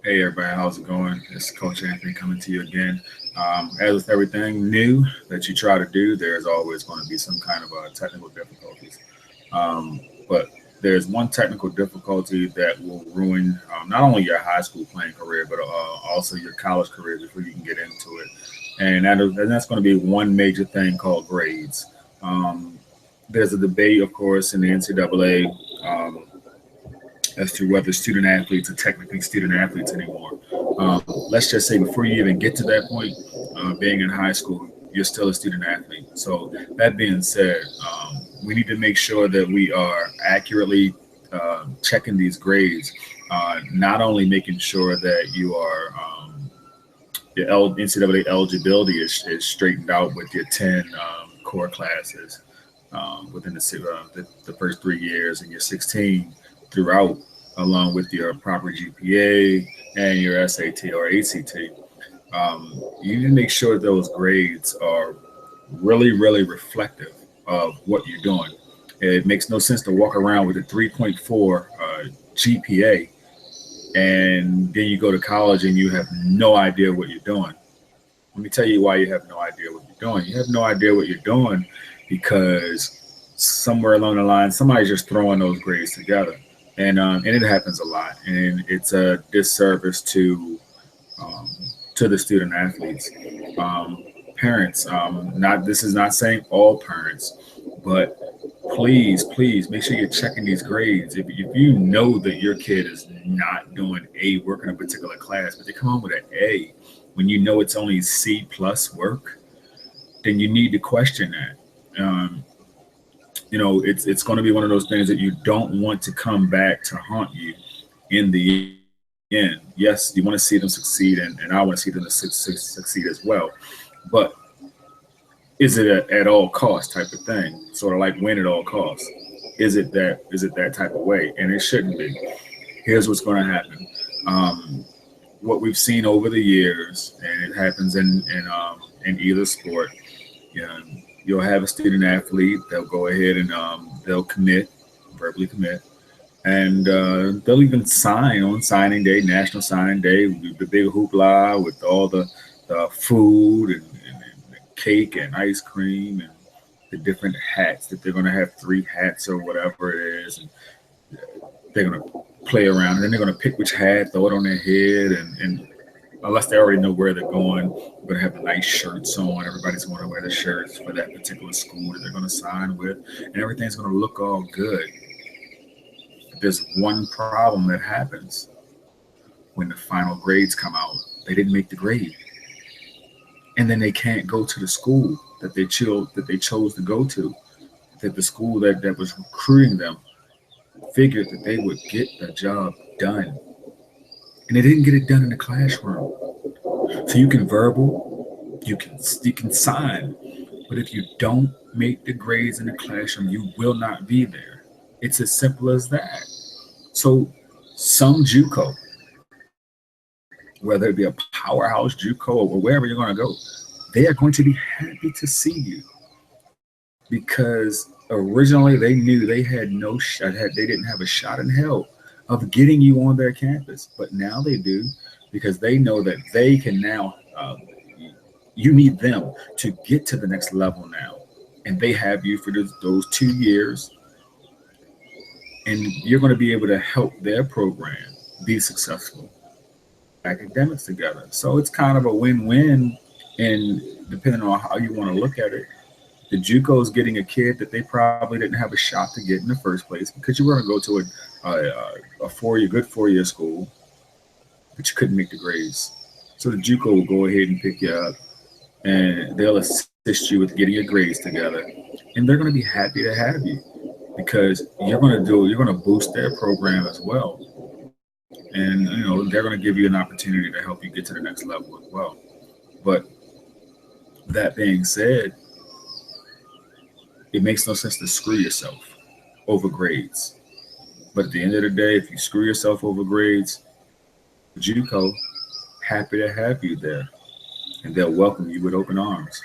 Hey everybody, how's it going? It's Coach Anthony coming to you again. As with everything new that you try to do, there's always going to be some kind of technical difficulties. But there's one technical difficulty that will ruin not only your high school playing career, but also your college career before you can get into it. And that's going to be one major thing called grades. Um, there's a debate, of course, in the NCAA. As to whether student athletes are technically student athletes anymore. Let's just say before you even get to that point, being in high school, you're still a student athlete. So that being said, we need to make sure that we are accurately checking these grades, not only making sure that you are your NCAA eligibility is straightened out with your 10 core classes within the first 3 years, and your 16 throughout, along with your proper GPA and your SAT or ACT. You need to make sure those grades are really, really reflective of what you're doing. It makes no sense to walk around with a 3.4 GPA and then you go to college and you have no idea what you're doing. Let me tell you why you have no idea what you're doing. You have no idea what you're doing because somewhere along the line, somebody's just throwing those grades together, and it happens a lot, and it's a disservice um, to the student athletes. Parents, not this is not saying all parents, but please make sure you're checking these grades. If you know that your kid is not doing A work in a particular class, but they come home with an A when you know it's only C plus work, then you need to question that. It's going to be one of those things that you don't want to come back to haunt you in the end. Yes, you want to see them succeed, and I want to see them succeed as well. But is it a at all cost type of thing? Sort of like win at all costs. Is it that type of way? And it shouldn't be. Here's what's going to happen. Um, what we've seen over the years, and it happens in either sport. You know, you'll have a student athlete. They'll go ahead and they'll verbally commit, and they'll even sign on signing day, National Signing Day, with the big hoopla with all the food and cake and ice cream and the different hats that they're going to have 3 hats or whatever it is, and they're going to play around, and then they're going to pick which hat, throw it on their head, and unless they already know where they're going, we're going to have the nice shirts on. Everybody's going to wear the shirts for that particular school that they're going to sign with, and everything's going to look all good. There's one problem that happens when the final grades come out. They didn't make the grade, and then they can't go to the school that they chose to go to. That the school that was recruiting them figured that they would get the job done, and they didn't get it done in the classroom. So you can verbal, you can sign, but if you don't make the grades in the classroom, you will not be there. It's as simple as that. So some JUCO, whether it be a powerhouse JUCO or wherever you're going to go, they are going to be happy to see you because originally they knew they had no shot, they didn't have a shot in hell of getting you on their campus, but now they do because they know that they can now. You need them to get to the next level now, and they have you for those 2 years, and you're going to be able to help their program be successful academics together. So it's kind of a win-win, and depending on how you want to look at it, the JUCO is getting a kid that they probably didn't have a shot to get in the first place because you were going to go to a 4-year, good 4-year school, but you couldn't make the grades. So the JUCO will go ahead and pick you up, and they'll assist you with getting your grades together, and they're going to be happy to have you because you're going to boost their program as well, and they're going to give you an opportunity to help you get to the next level as well. But that being said, it makes no sense to screw yourself over grades. But at the end of the day, if you screw yourself over grades, JUCO happy to have you there, and they'll welcome you with open arms.